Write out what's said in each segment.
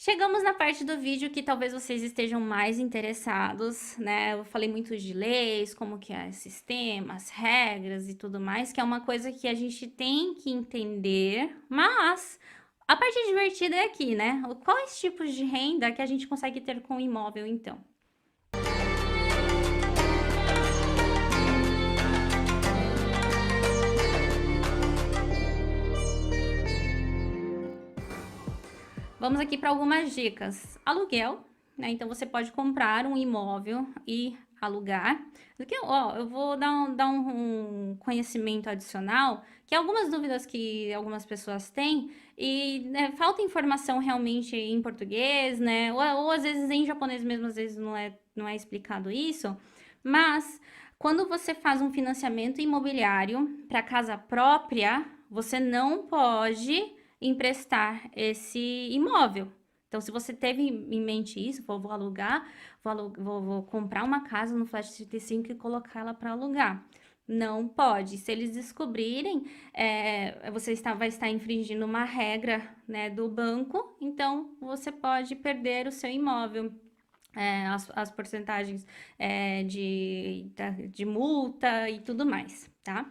Chegamos na parte do vídeo que talvez vocês estejam mais interessados, né? Eu falei muito de leis, como que é sistemas, regras e tudo mais, que é uma coisa que a gente tem que entender, mas a parte divertida é aqui, né? Quais tipos de renda que a gente consegue ter com o imóvel, então? Vamos aqui para algumas dicas. Aluguel, né? Então você pode comprar um imóvel e alugar. Ó, eu vou dar um conhecimento adicional, que é algumas dúvidas que algumas pessoas têm, e né, falta informação realmente em português, né? Ou às vezes em japonês mesmo, às vezes não é explicado isso, mas quando você faz um financiamento imobiliário para casa própria, você não pode emprestar esse imóvel. Então, se você teve em mente isso, vou alugar, vou comprar uma casa no Flat 35 e colocar ela para alugar. Não pode. Se eles descobrirem, vai estar infringindo uma regra, né, do banco, então você pode perder o seu imóvel. As porcentagens de multa e tudo mais, tá?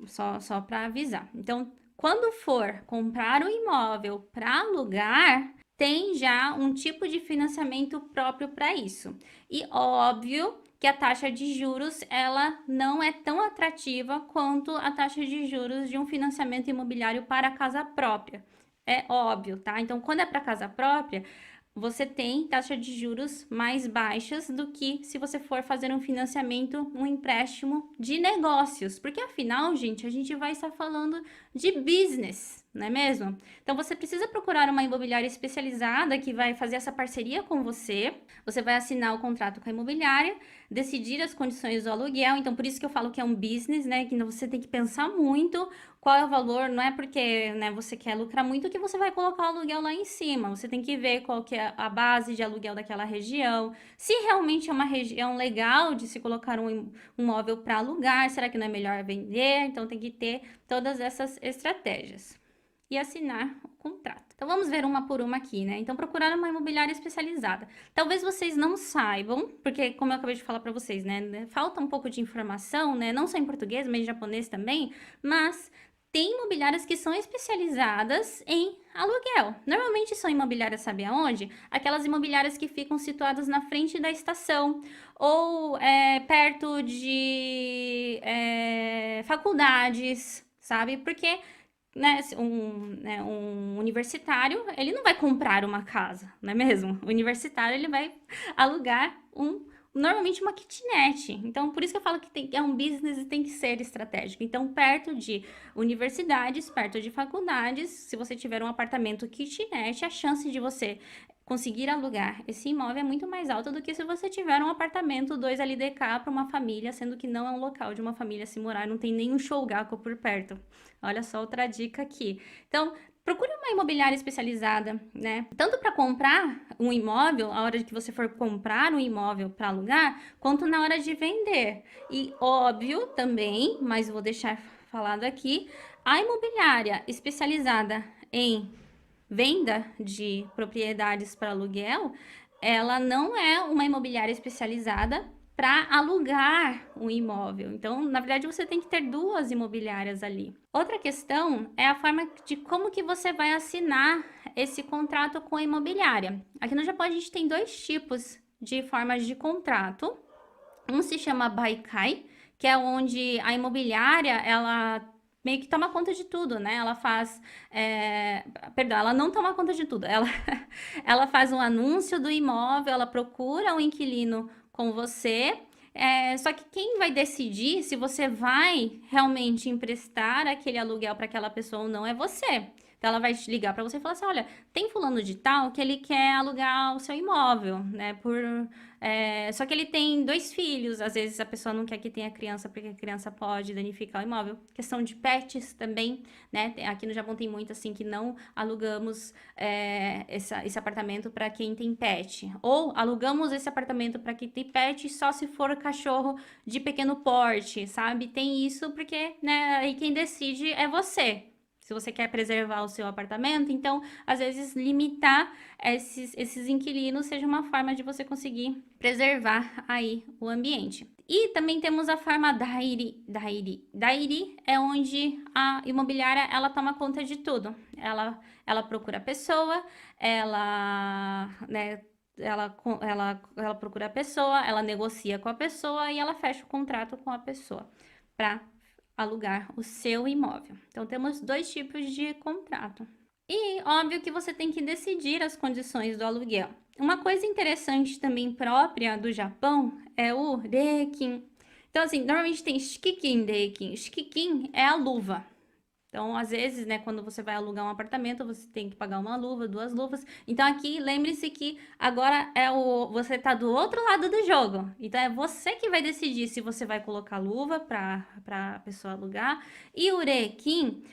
Só para avisar. Então, quando for comprar um imóvel para alugar, tem já um tipo de financiamento próprio para isso. E óbvio que a taxa de juros ela não é tão atrativa quanto a taxa de juros de um financiamento imobiliário para casa própria. É óbvio, tá? Então, quando é para casa própria, você tem taxa de juros mais baixas do que se você for fazer um financiamento, um empréstimo de negócios. Porque afinal, gente, a gente vai estar falando de business, não é mesmo? Então você precisa procurar uma imobiliária especializada que vai fazer essa parceria com você. Você vai assinar o contrato com a imobiliária, decidir as condições do aluguel. Então por isso que eu falo que é um business, né? Que você tem que pensar muito qual é o valor, não é porque, né, você quer lucrar muito que você vai colocar o aluguel lá em cima. Você tem que ver qual que é a base de aluguel daquela região. Se realmente é uma região legal de se colocar um imóvel para alugar, será que não é melhor vender? Então tem que ter todas essas estratégias. E assinar o contrato. Então vamos ver uma por uma aqui, né? Então procurar uma imobiliária especializada. Talvez vocês não saibam, porque como eu acabei de falar para vocês, né, falta um pouco de informação, né, não só em português, mas em japonês também, mas tem imobiliárias que são especializadas em aluguel. Normalmente são imobiliárias, sabe aonde? Aquelas imobiliárias que ficam situadas na frente da estação ou perto de faculdades, sabe? Porque um universitário, ele não vai comprar uma casa, não é mesmo? O universitário, ele vai alugar normalmente uma kitnet. Então, por isso que eu falo que é um business e tem que ser estratégico. Então, perto de universidades, perto de faculdades, se você tiver um apartamento kitnet, a chance de você conseguir alugar esse imóvel é muito mais alta do que se você tiver um apartamento 2 LDK para uma família, sendo que não é um local de uma família se morar, não tem nenhum showgaku por perto. Olha só outra dica aqui. Então, procure uma imobiliária especializada, né? Tanto para comprar um imóvel, a hora que você for comprar um imóvel para alugar, quanto na hora de vender. E óbvio também, mas vou deixar falado aqui, a imobiliária especializada em venda de propriedades para aluguel, ela não é uma imobiliária especializada para alugar um imóvel. Então, na verdade, você tem que ter duas imobiliárias ali. Outra questão é a forma de como que você vai assinar esse contrato com a imobiliária. Aqui no Japão a gente tem dois tipos de formas de contrato. Um se chama Baikai, que é onde a imobiliária, ela meio que toma conta de tudo, né? Ela faz, perdão, ela não toma conta de tudo. Ela faz um anúncio do imóvel, ela procura um inquilino com você. Só que quem vai decidir se você vai realmente emprestar aquele aluguel para aquela pessoa ou não é você. Então ela vai te ligar para você e falar assim: olha, tem fulano de tal que ele quer alugar o seu imóvel, né? Só que ele tem dois filhos, às vezes a pessoa não quer que tenha criança porque a criança pode danificar o imóvel. Questão de pets também, né? Aqui no Japão tem muito assim que não alugamos esse apartamento para quem tem pet. Ou alugamos esse apartamento para quem tem pet só se for cachorro de pequeno porte, sabe? Tem isso porque, né, aí quem decide é você. Se você quer preservar o seu apartamento, então, às vezes, limitar esses inquilinos seja uma forma de você conseguir preservar aí o ambiente. E também temos a forma Dairi. Dairi é onde a imobiliária, ela toma conta de tudo. Ela procura a pessoa, ela, né, ela procura a pessoa, ela negocia com a pessoa e ela fecha o contrato com a pessoa para alugar o seu imóvel. Então, temos dois tipos de contrato. E óbvio que você tem que decidir as condições do aluguel. Uma coisa interessante também própria do Japão é o rekin. Então, assim, normalmente tem shikikin, rekin. Shikikin é a luva. Então, às vezes, né, quando você vai alugar um apartamento, você tem que pagar uma luva, duas luvas. Então, aqui, lembre-se que agora você tá do outro lado do jogo. Então, é você que vai decidir se você vai colocar luva para a pessoa alugar. E o requiem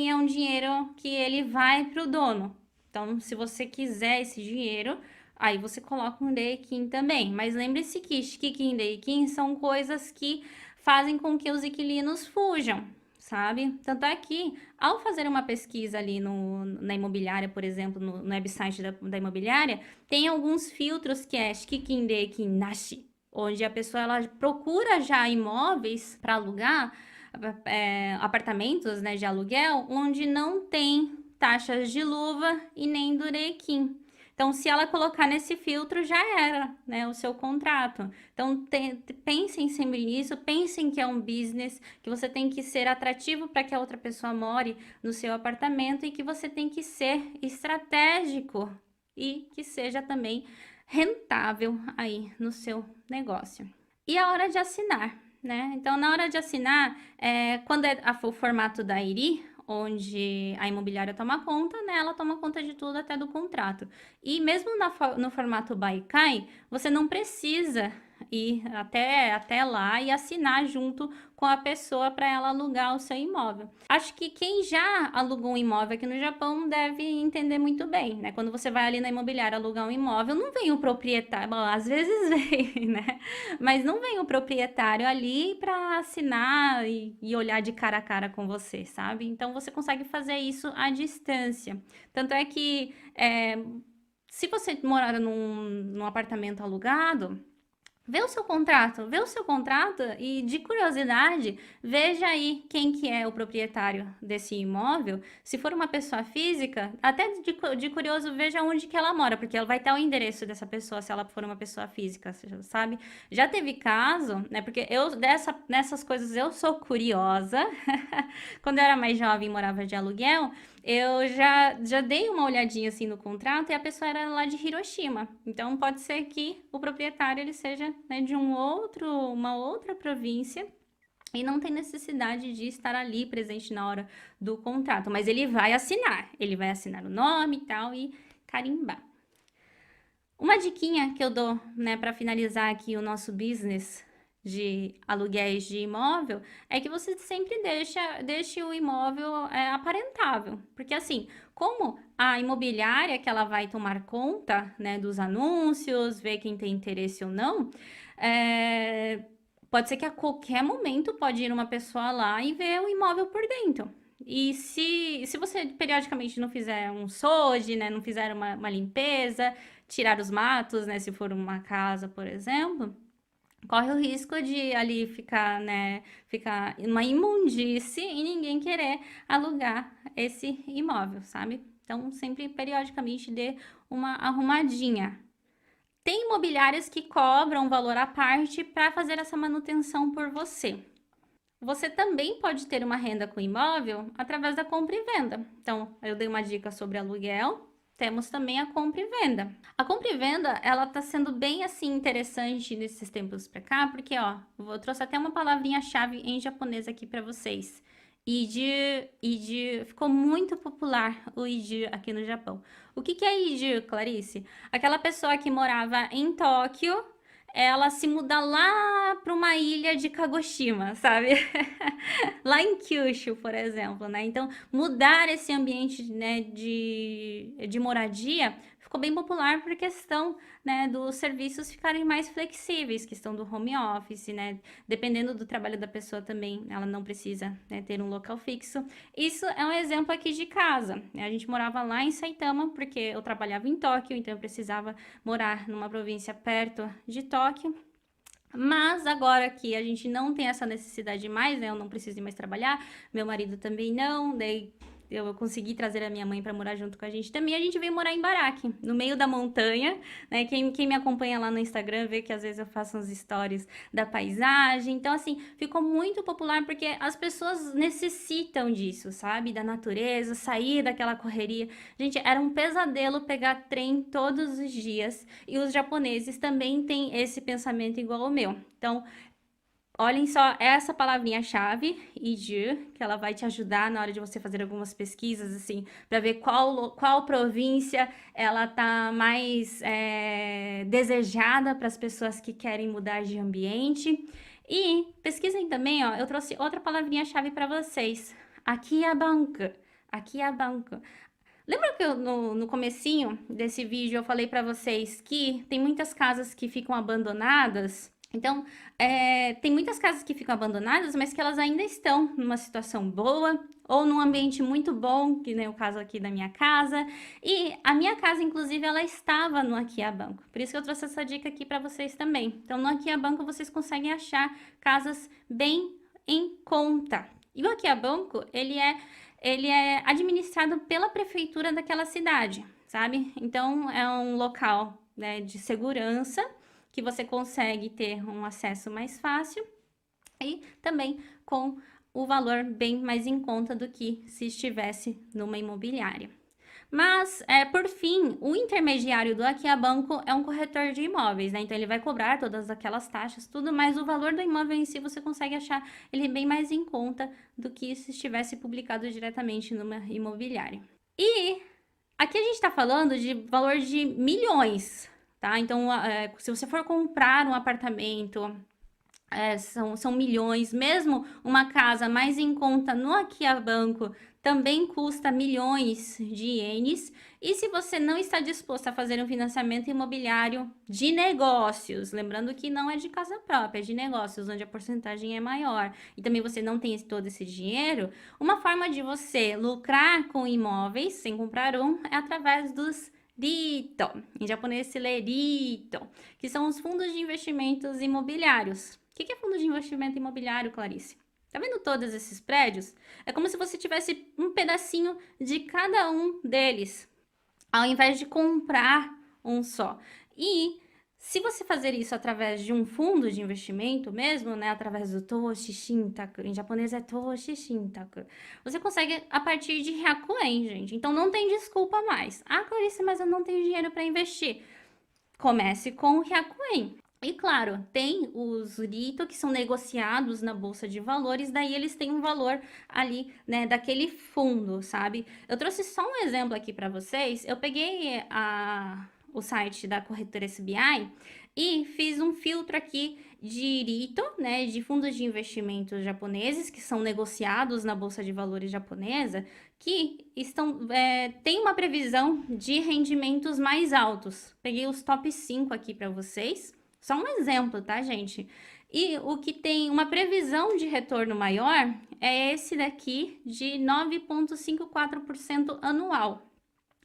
é um dinheiro que ele vai para o dono. Então, se você quiser esse dinheiro, aí você coloca um requiem também. Mas lembre-se que shikikin e requiem são coisas que fazem com que os inquilinos fujam, sabe? Tanto é que, ao fazer uma pesquisa ali na imobiliária, por exemplo, no website da imobiliária, tem alguns filtros que é Shikikinde Nashi, onde a pessoa ela procura já imóveis para alugar, apartamentos, né, de aluguel, onde não tem taxas de luva e nem durequim. Então, se ela colocar nesse filtro, já era, né, o seu contrato. Então, pensem sempre nisso, pensem que é um business, que você tem que ser atrativo para que a outra pessoa more no seu apartamento e que você tem que ser estratégico e que seja também rentável aí no seu negócio. E a hora de assinar, né? Então, na hora de assinar, quando é o formato da IRI, onde a imobiliária toma conta, né? Ela toma conta de tudo até do contrato. E mesmo no formato Baikai, você não precisa ir até lá e assinar junto com a pessoa para ela alugar o seu imóvel. Acho que quem já alugou um imóvel aqui no Japão deve entender muito bem, né? Quando você vai ali na imobiliária alugar um imóvel, não vem o proprietário, bom, às vezes vem, né? Mas não vem o proprietário ali para assinar e olhar de cara a cara com você, sabe? Então você consegue fazer isso à distância. Tanto é que se você morar num apartamento alugado, vê o seu contrato e, de curiosidade, veja aí quem que é o proprietário desse imóvel. Se for uma pessoa física, até de curioso, veja onde que ela mora, porque ela vai ter o endereço dessa pessoa, se ela for uma pessoa física, sabe? Já teve caso, né? Porque nessas coisas eu sou curiosa. Quando eu era mais jovem e morava de aluguel, eu já dei uma olhadinha assim no contrato e a pessoa era lá de Hiroshima. Então pode ser que o proprietário ele seja, né, de uma outra província e não tem necessidade de estar ali presente na hora do contrato, mas ele vai assinar o nome e tal e carimbar. Uma diquinha que eu dou, né, para finalizar aqui o nosso business de aluguéis de imóvel é que você sempre deixe o imóvel aparentável, porque assim, como a imobiliária que ela vai tomar conta, né, dos anúncios, ver quem tem interesse ou não, pode ser que a qualquer momento pode ir uma pessoa lá e ver o imóvel por dentro. E se você periodicamente não fizer um SOD, né, não fizer uma limpeza, tirar os matos, né, se for uma casa, por exemplo, corre o risco de ali ficar uma imundície e ninguém querer alugar esse imóvel, sabe? Então, sempre periodicamente dê uma arrumadinha. Tem imobiliárias que cobram um valor à parte para fazer essa manutenção por você. Você também pode ter uma renda com imóvel através da compra e venda. Então, eu dei uma dica sobre aluguel, temos também a compra e venda. A compra e venda, ela tá sendo bem assim interessante nesses tempos para cá, porque ó, eu trouxe até uma palavrinha-chave em japonês aqui para vocês. Iji ficou muito popular o Iji aqui no Japão. O que é Iji, Clarice? Aquela pessoa que morava em Tóquio, ela se muda lá para uma ilha de Kagoshima, sabe? Lá em Kyushu, por exemplo, né? Então, mudar esse ambiente, né, de moradia ficou bem popular por questão, né, dos serviços ficarem mais flexíveis, questão do home office, né, dependendo do trabalho da pessoa também, ela não precisa, né, ter um local fixo. Isso é um exemplo aqui de casa, né? A gente morava lá em Saitama, porque eu trabalhava em Tóquio, então eu precisava morar numa província perto de Tóquio. Mas agora que a gente não tem essa necessidade mais, né? Eu não preciso ir mais trabalhar, meu marido também não, daí eu consegui trazer a minha mãe para morar junto com a gente também. A gente veio morar em Baraque, no meio da montanha, né? Quem me acompanha lá no Instagram vê que às vezes eu faço uns stories da paisagem. Então, assim, ficou muito popular porque as pessoas necessitam disso, sabe? Da natureza, sair daquela correria. Gente, era um pesadelo pegar trem todos os dias. E os japoneses também têm esse pensamento igual ao meu. Então, olhem só essa palavrinha-chave, Iju, que ela vai te ajudar na hora de você fazer algumas pesquisas, assim, para ver qual província ela tá mais desejada para as pessoas que querem mudar de ambiente. E pesquisem também, ó, eu trouxe outra palavrinha-chave para vocês. Aqui é a banca. Aqui é a banca. Lembra que no comecinho desse vídeo eu falei para vocês que tem muitas casas que ficam abandonadas? Então, tem muitas casas que ficam abandonadas, mas que elas ainda estão numa situação boa ou num ambiente muito bom, que nem o caso aqui da minha casa. E a minha casa, inclusive, ela estava no Akia Banco. Por isso que eu trouxe essa dica aqui para vocês também. Então, no Akia Banco vocês conseguem achar casas bem em conta. E o Akia Banco, ele é administrado pela prefeitura daquela cidade, sabe? Então, é um local, né, de segurança que você consegue ter um acesso mais fácil e também com o valor bem mais em conta do que se estivesse numa imobiliária. Mas, por fim, o intermediário do Akia Banco é um corretor de imóveis, né? Então, ele vai cobrar todas aquelas taxas, tudo, mas o valor do imóvel em si você consegue achar ele bem mais em conta do que se estivesse publicado diretamente numa imobiliária. E aqui a gente está falando de valor de milhões, tá? Então, se você for comprar um apartamento, são milhões, mesmo uma casa mais em conta no Akia Banco também custa milhões de ienes. E se você não está disposto a fazer um financiamento imobiliário de negócios, lembrando que não é de casa própria, é de negócios, onde a porcentagem é maior, e também você não tem todo esse dinheiro, uma forma de você lucrar com imóveis sem comprar um é através dos REITs, em japonês se lê REIT, que são os fundos de investimentos imobiliários. O que é fundo de investimento imobiliário, Clarice? Tá vendo todos esses prédios? É como se você tivesse um pedacinho de cada um deles, ao invés de comprar um só. E se você fazer isso através de um fundo de investimento mesmo, né, através do Toshi Shintaku, em japonês é Toshi Shintaku, você consegue a partir de Hyakuen, gente. Então não tem desculpa mais. Ah, Clarice, mas eu não tenho dinheiro para investir. Comece com o Hyakuen. E claro, tem os REIT que são negociados na Bolsa de Valores, daí eles têm um valor ali, né, daquele fundo, sabe? Eu trouxe só um exemplo aqui para vocês. Eu peguei o site da corretora SBI e fiz um filtro aqui de REIT, né, de fundos de investimentos japoneses que são negociados na Bolsa de Valores japonesa, que tem uma previsão de rendimentos mais altos. Peguei os top 5 aqui para vocês. Só um exemplo, tá, gente? E o que tem uma previsão de retorno maior é esse daqui de 9,54% anual.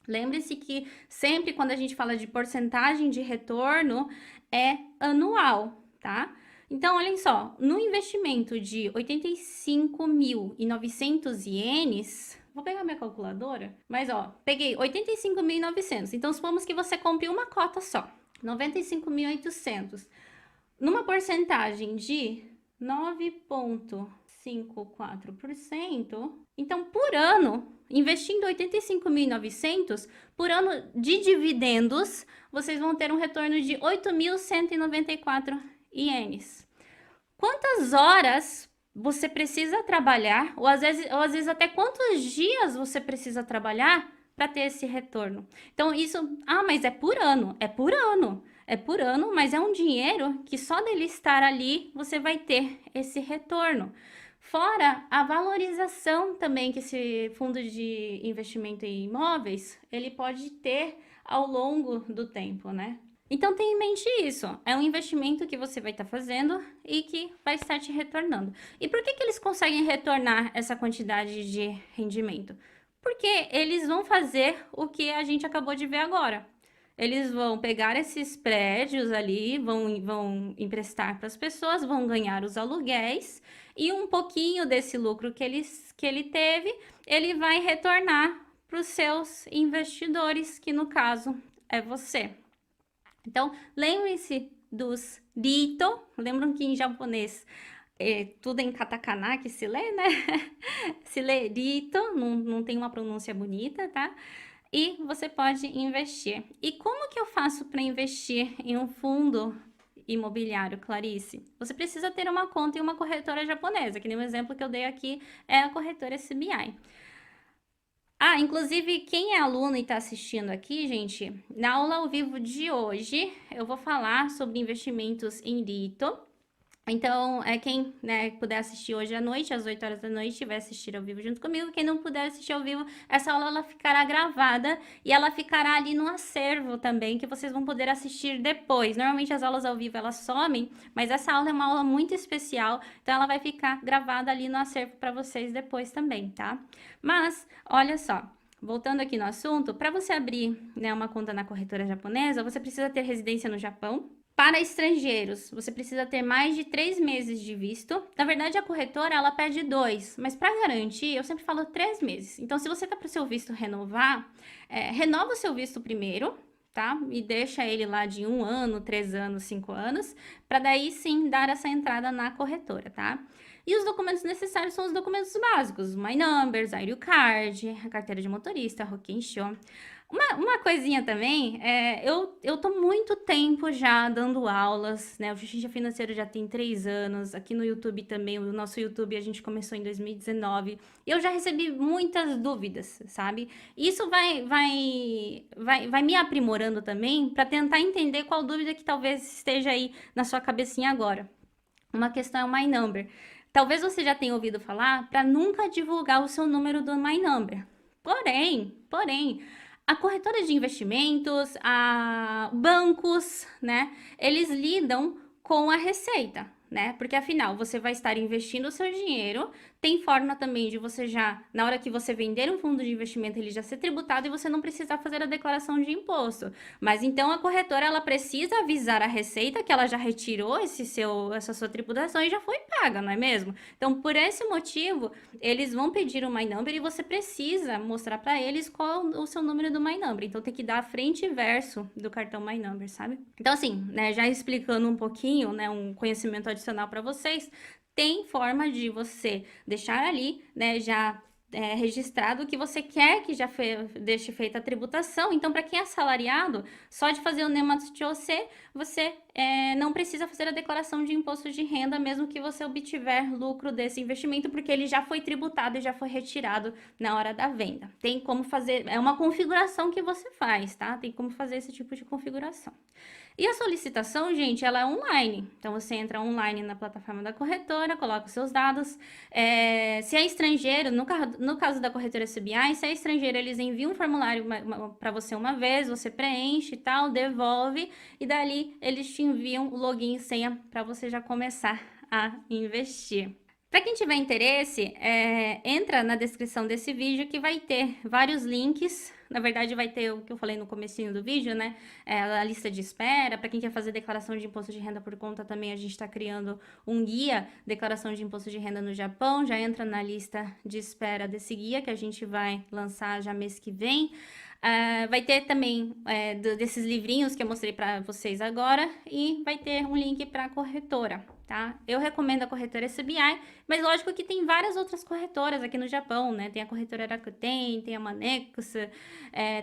Lembre-se que sempre quando a gente fala de porcentagem de retorno é anual, tá? Então, olhem só, no investimento de 85.900 ienes, vou pegar minha calculadora, mas ó, peguei 85.900. Então, supomos que você compre uma cota só. 95.800, numa porcentagem de 9,54%. Então, por ano, investindo 85.900, por ano de dividendos, vocês vão ter um retorno de 8.194 ienes. Quantas horas você precisa trabalhar, ou às vezes até quantos dias você precisa trabalhar para ter esse retorno? Então, mas é por ano, mas é um dinheiro que só dele estar ali você vai ter esse retorno. Fora a valorização também que esse fundo de investimento em imóveis, ele pode ter ao longo do tempo, né? Então tenha em mente isso, é um investimento que você vai estar fazendo e que vai estar te retornando. E por que que eles conseguem retornar essa quantidade de rendimento? Porque eles vão fazer o que a gente acabou de ver agora. Eles vão pegar esses prédios ali, vão emprestar para as pessoas, vão ganhar os aluguéis e um pouquinho desse lucro que ele teve, ele vai retornar para os seus investidores, que no caso é você. Então, lembrem-se dos dito, lembram que em japonês tudo em katakana que se lê, né? Se lê dito, não tem uma pronúncia bonita, tá? E você pode investir. E como que eu faço para investir em um fundo imobiliário, Clarice? Você precisa ter uma conta em uma corretora japonesa, que nem o exemplo que eu dei aqui é a corretora SBI. Ah, inclusive, quem é aluno e está assistindo aqui, gente, na aula ao vivo de hoje, eu vou falar sobre investimentos em Rito. Então, quem, né, puder assistir hoje à noite, às 8 horas da noite, vai assistir ao vivo junto comigo. Quem não puder assistir ao vivo, essa aula ela ficará gravada e ela ficará ali no acervo também, que vocês vão poder assistir depois. Normalmente as aulas ao vivo elas somem, mas essa aula é uma aula muito especial, então ela vai ficar gravada ali no acervo para vocês depois também, tá? Mas, olha só. Voltando aqui no assunto, para você abrir, né, uma conta na corretora japonesa, você precisa ter residência no Japão. Para estrangeiros, você precisa ter mais de 3 meses de visto. Na verdade, a corretora, ela pede 2, mas para garantir, eu sempre falo 3 meses. Então, se você tá para o seu visto renovar, renova o seu visto primeiro, tá? E deixa ele lá de 1 ano, 3 anos, 5 anos, para daí sim dar essa entrada na corretora, tá? E os documentos necessários são os documentos básicos: My Numbers, Airu Card, a carteira de motorista, Rokensho. Uma coisinha também, eu tô muito tempo já dando aulas, né? O Xuxincha Financeiro já tem 3 anos, aqui no YouTube também, o nosso YouTube a gente começou em 2019, e eu já recebi muitas dúvidas, sabe? Isso vai me aprimorando também para tentar entender qual dúvida que talvez esteja aí na sua cabecinha agora. Uma questão é o My Number. Talvez você já tenha ouvido falar para nunca divulgar o seu número do My Number. Porém, a corretora de investimentos, a bancos, né? Eles lidam com a receita, né? Porque afinal, você vai estar investindo o seu dinheiro, tem forma também de você já, na hora que você vender um fundo de investimento, ele já ser tributado e você não precisar fazer a declaração de imposto. Mas então a corretora, ela precisa avisar a receita que ela já retirou essa sua tributação e já foi paga, não é mesmo? Então, por esse motivo, eles vão pedir o My Number e você precisa mostrar para eles qual o seu número do My Number. Então, tem que dar a frente e verso do cartão My Number, sabe? Então, assim, né, já explicando um pouquinho, né, um conhecimento adicional para vocês, tem forma de você deixar ali, né, já registrado que você quer que já deixe feita a tributação. Então, para quem é assalariado, só de fazer o Nematsu-Chosei, você não precisa fazer a declaração de imposto de renda, mesmo que você obtiver lucro desse investimento, porque ele já foi tributado e já foi retirado na hora da venda. Tem como fazer, é uma configuração que você faz, tá? Tem como fazer esse tipo de configuração. E a solicitação, gente, ela é online. Então, você entra online na plataforma da corretora, coloca os seus dados. Se é estrangeiro, no caso da corretora SBI, se é estrangeiro, eles enviam um formulário para você uma vez, você preenche e tal, devolve, e dali eles te enviam o login e senha para você já começar a investir. Para quem tiver interesse, entra na descrição desse vídeo que vai ter vários links. Na verdade, vai ter o que eu falei no comecinho do vídeo, né? A lista de espera. Para quem quer fazer declaração de imposto de renda por conta também, a gente está criando um guia, declaração de imposto de renda no Japão. Já entra na lista de espera desse guia que a gente vai lançar já mês que vem. Vai ter também desses livrinhos que eu mostrei para vocês agora e vai ter um link para a corretora, tá? Eu recomendo a corretora SBI, mas lógico que tem várias outras corretoras aqui no Japão, né? Tem a corretora Rakuten, tem a Manex,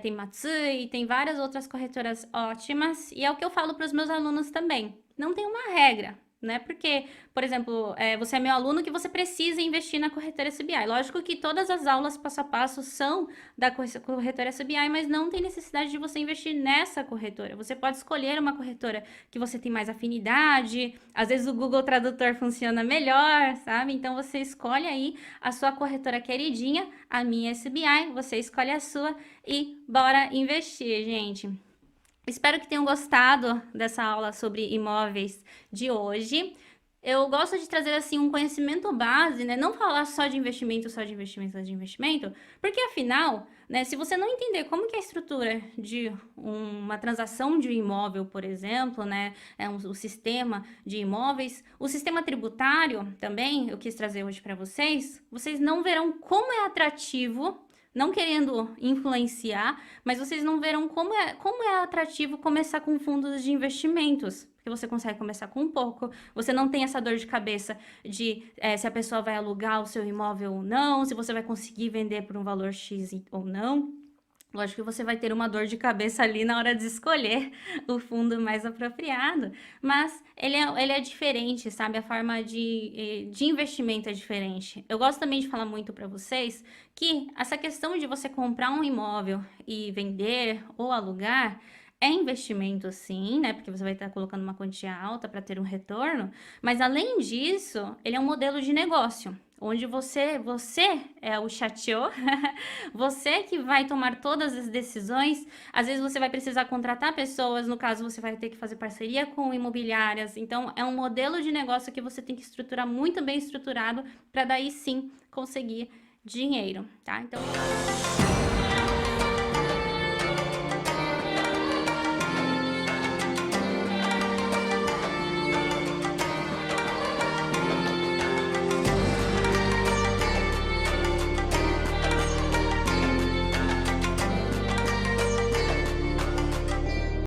tem Matsui, tem várias outras corretoras ótimas. E é o que eu falo para os meus alunos também. Não tem uma regra, Não é porque, por exemplo, você é meu aluno que você precisa investir na corretora SBI. Lógico que todas as aulas passo a passo são da corretora SBI, mas não tem necessidade de você investir nessa corretora. Você pode escolher uma corretora que você tem mais afinidade, às vezes o Google Tradutor funciona melhor, sabe? Então você escolhe aí a sua corretora queridinha, a minha SBI, você escolhe a sua e bora investir, gente. Espero que tenham gostado dessa aula sobre imóveis de hoje. Eu gosto de trazer assim um conhecimento base, né? Não falar só de investimento, só de investimento, só de investimento, porque afinal, né, se você não entender como que é a estrutura de uma transação de um imóvel, por exemplo, né, o sistema de imóveis, o sistema tributário também, eu quis trazer hoje para vocês não verão como é atrativo, não querendo influenciar, mas vocês não verão como é atrativo começar com fundos de investimentos. Porque você consegue começar com um pouco, você não tem essa dor de cabeça de se a pessoa vai alugar o seu imóvel ou não, se você vai conseguir vender por um valor X ou não. Lógico que você vai ter uma dor de cabeça ali na hora de escolher o fundo mais apropriado, mas ele é diferente, sabe? A forma de investimento é diferente. Eu gosto também de falar muito para vocês que essa questão de você comprar um imóvel e vender ou alugar é investimento sim, né? Porque você vai estar colocando uma quantia alta para ter um retorno, mas além disso, ele é um modelo de negócio onde você é o chateau, você que vai tomar todas as decisões. Às vezes você vai precisar contratar pessoas, no caso você vai ter que fazer parceria com imobiliárias. Então é um modelo de negócio que você tem que estruturar muito bem estruturado para daí sim conseguir dinheiro, tá? Então